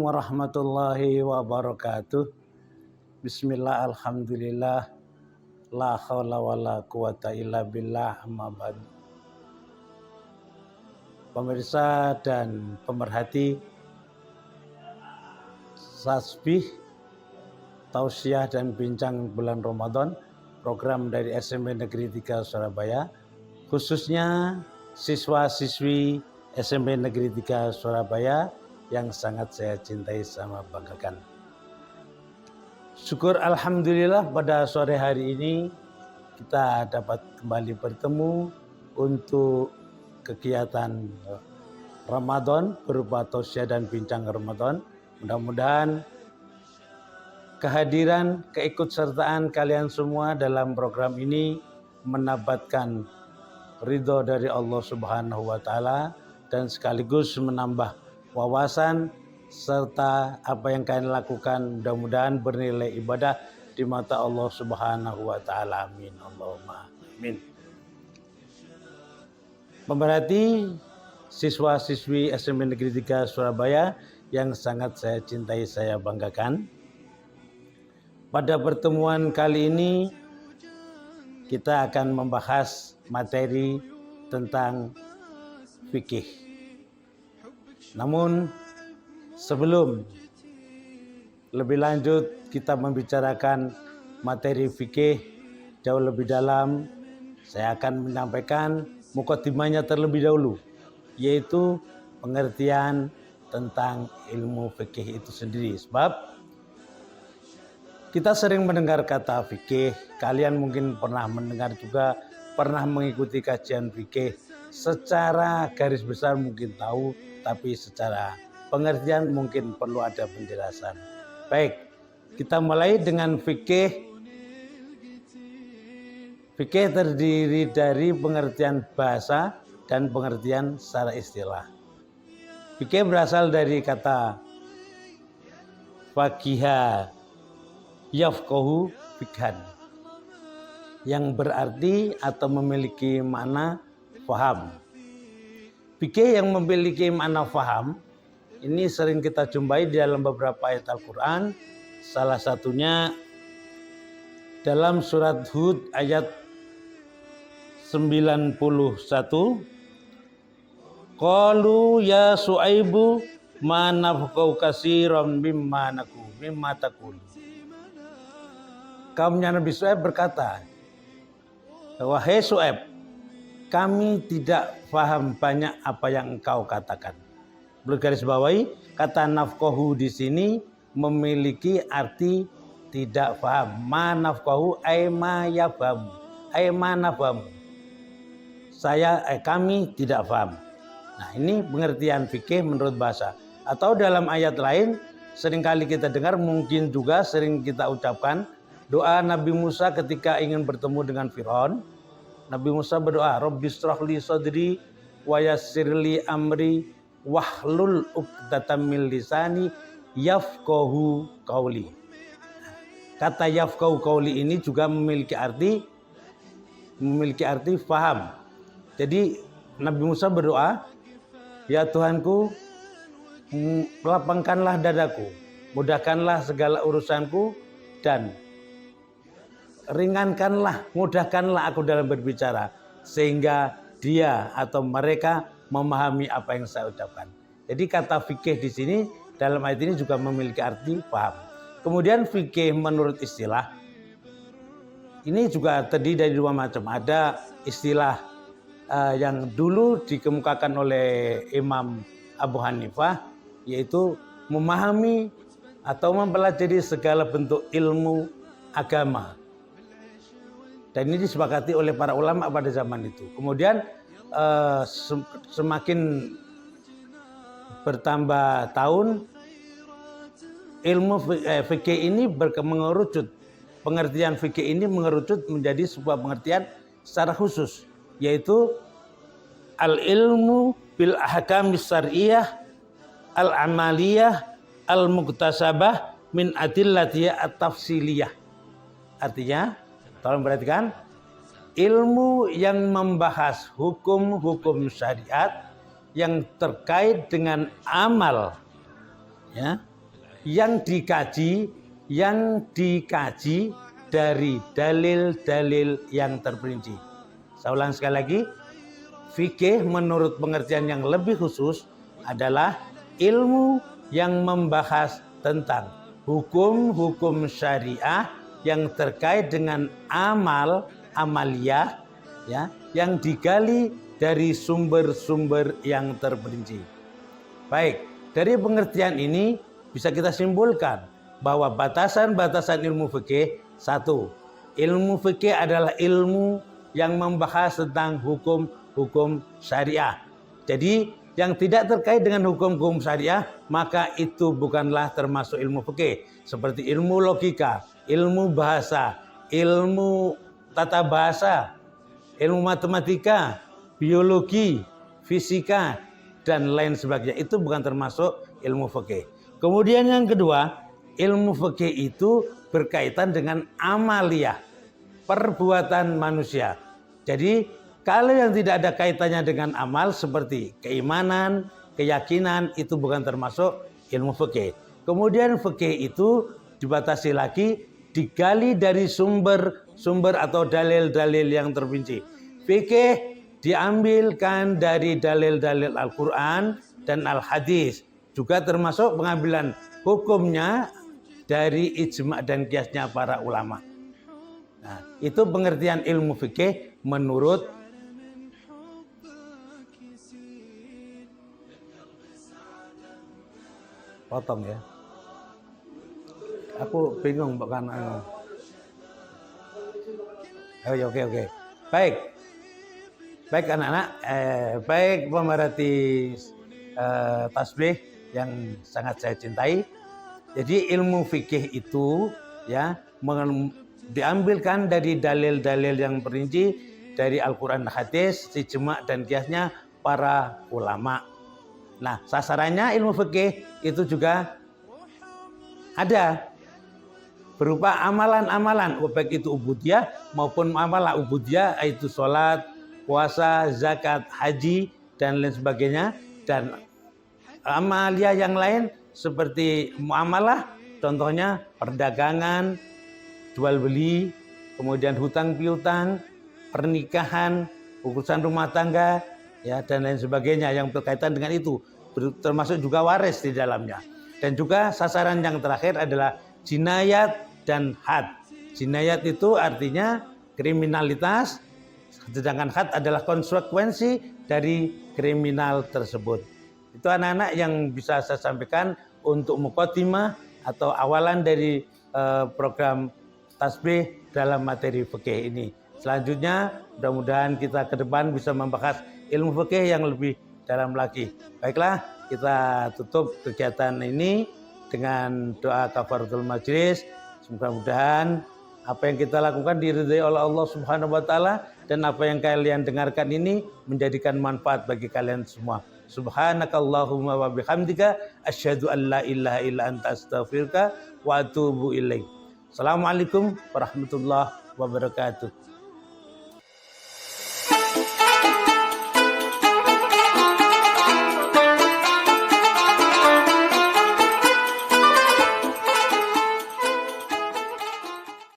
warahmatullahi wabarakatuh. Bismillah, alhamdulillah, la haula wala quwata illa billah, amma ba'd. Pemirsa dan pemerhati Tasbih, Tausiah dan Bincang Bulan Ramadan, program dari SMP Negeri 3 Surabaya, khususnya siswa-siswi SMP Negeri 3 Surabaya yang sangat saya cintai sama banggakan. Syukur alhamdulillah pada sore hari ini kita dapat kembali bertemu untuk kegiatan Ramadan berupa tausiah dan bincang Ramadan. Mudah-mudahan kehadiran, keikutsertaan kalian semua dalam program ini menabatkan ridho dari Allah Subhanahu wa Ta'ala dan sekaligus menambah wawasan serta apa yang kalian lakukan mudah-mudahan bernilai ibadah di mata Allah Subhanahu wa Ta'ala. Amin. Allahumma amin. Pemerhati siswa-siswi SMP Negeri 3 Surabaya yang sangat saya cintai, saya banggakan. Pada pertemuan kali ini kita akan membahas materi tentang fikih. Namun sebelum lebih lanjut kita membicarakan materi fikih jauh lebih dalam, saya akan menyampaikan mukadimahnya terlebih dahulu, yaitu pengertian tentang ilmu fikih itu sendiri. Sebab kita sering mendengar kata fikih, kalian mungkin pernah mendengar juga, pernah mengikuti kajian fikih, secara garis besar mungkin tahu, tapi secara pengertian mungkin perlu ada penjelasan. Baik, kita mulai dengan fikih. Fikih terdiri dari pengertian bahasa dan pengertian secara istilah. Fikih berasal dari kata faqiha yafqahu fikhan, yang berarti atau memiliki makna faham. Fikih yang memiliki makna faham ini sering kita jumpai di dalam beberapa ayat Al-Quran. Salah satunya dalam surat Hud ayat 91. Qalu ya Su'aibu ma nafqahu katsiran mimma taqul. Kaumnya Nabi Su'aib berkata, wahai Su'aib, kami tidak paham banyak apa yang engkau katakan. Bergaris bawahi, kata nafqahu di sini memiliki arti tidak paham. Ma nafqahu ay ma yafhamu, ay ma nafhamu. Kami tidak paham. Nah, ini pengertian fikih menurut bahasa. Atau dalam ayat lain seringkali kita dengar, mungkin juga sering kita ucapkan doa Nabi Musa ketika ingin bertemu dengan Firaun. Nabi Musa berdoa, Rabbi shrah li sadri wa yassir li amri wahlul 'uqdatam min lisani yafqahu qauli. Kata yafqahu qauli ini juga memiliki arti faham. Jadi Nabi Musa berdoa, ya Tuhanku, lapangkanlah dadaku, mudahkanlah segala urusanku, dan ringankanlah, mudahkanlah aku dalam berbicara, sehingga dia atau mereka memahami apa yang saya ucapkan. Jadi kata fikih di sini dalam ayat ini juga memiliki arti paham. Kemudian fikih menurut istilah ini juga terdiri dari dua macam. Ada istilah yang dulu dikemukakan oleh Imam Abu Hanifah, yaitu memahami atau mempelajari segala bentuk ilmu agama. Dan ini disepakati oleh para ulama pada zaman itu. Kemudian semakin bertambah tahun, ilmu fikih ini mengerucut. Pengertian fikih ini mengerucut menjadi sebuah pengertian secara khusus, yaitu al-ilmu bil ahkamis syar'iyyah al-amaliyah al-muktasabah min adillatiyah at-tafsiliyah. Artinya, tolong perhatikan, ilmu yang membahas hukum-hukum syariat yang terkait dengan amal, ya, yang dikaji dari dalil-dalil yang terperinci. Saya ulang sekali lagi, fikih menurut pengertian yang lebih khusus adalah ilmu yang membahas tentang hukum-hukum syariah yang terkait dengan amaliyah, ya, yang digali dari sumber-sumber yang terperinci. Baik, dari pengertian ini bisa kita simpulkan bahwa batasan-batasan ilmu fikih, satu, ilmu fikih adalah ilmu yang membahas tentang hukum-hukum syariah. Jadi yang tidak terkait dengan hukum-hukum syariah, maka itu bukanlah termasuk ilmu fikih. Seperti ilmu logika, ilmu bahasa, ilmu tata bahasa, ilmu matematika, biologi, fisika, dan lain sebagainya. Itu bukan termasuk ilmu fikih. Kemudian yang kedua, ilmu fikih itu berkaitan dengan amaliyah, perbuatan manusia. Jadi kalau yang tidak ada kaitannya dengan amal seperti keimanan, keyakinan, itu bukan termasuk ilmu fikih. Kemudian fikih itu dibatasi lagi, digali dari sumber atau dalil-dalil yang terperinci. Fikih diambilkan dari dalil-dalil Al-Quran dan Al-Hadis. Juga termasuk pengambilan hukumnya dari ijma' dan qiyasnya para ulama. Nah, itu pengertian ilmu fikih menurut potong ya. Aku bingung bukan. Oke. Baik anak-anak, baik pemerhati tasbih yang sangat saya cintai. Jadi ilmu fikih itu ya diambilkan dari dalil-dalil yang perinci dari Al-Quran, hadis, ijma' dan qiyasnya para ulama. Nah, sasarannya ilmu fikih itu juga ada berupa amalan-amalan, baik itu ubudiyah maupun amalah ubudiyah, yaitu sholat, puasa, zakat, haji, dan lain sebagainya. Dan amaliyah yang lain seperti muamalah, contohnya perdagangan, jual beli, kemudian hutang piutang, pernikahan, urusan rumah tangga, ya, dan lain sebagainya yang berkaitan dengan itu, termasuk juga waris di dalamnya. Dan juga sasaran yang terakhir adalah jinayat dan had. Jinayat itu artinya kriminalitas, sedangkan had adalah konsekuensi dari kriminal tersebut. Itu anak-anak yang bisa saya sampaikan untuk muqaddimah atau awalan dari program tasbih dalam materi fikih ini. Selanjutnya mudah-mudahan kita ke depan bisa membahas ilmu fikih yang lebih dalam lagi. Baiklah, kita tutup kegiatan ini dengan doa kafaratul majlis. Mudah-mudahan apa yang kita lakukan diridhai oleh Allah Subhanahu wa taala, dan apa yang kalian dengarkan ini menjadikan manfaat bagi kalian semua. Subhanakallahumma wa bihamdika asyhadu an la ilaha illa anta astaghfiruka wa atubu ilaik. Assalamualaikum warahmatullahi wabarakatuh.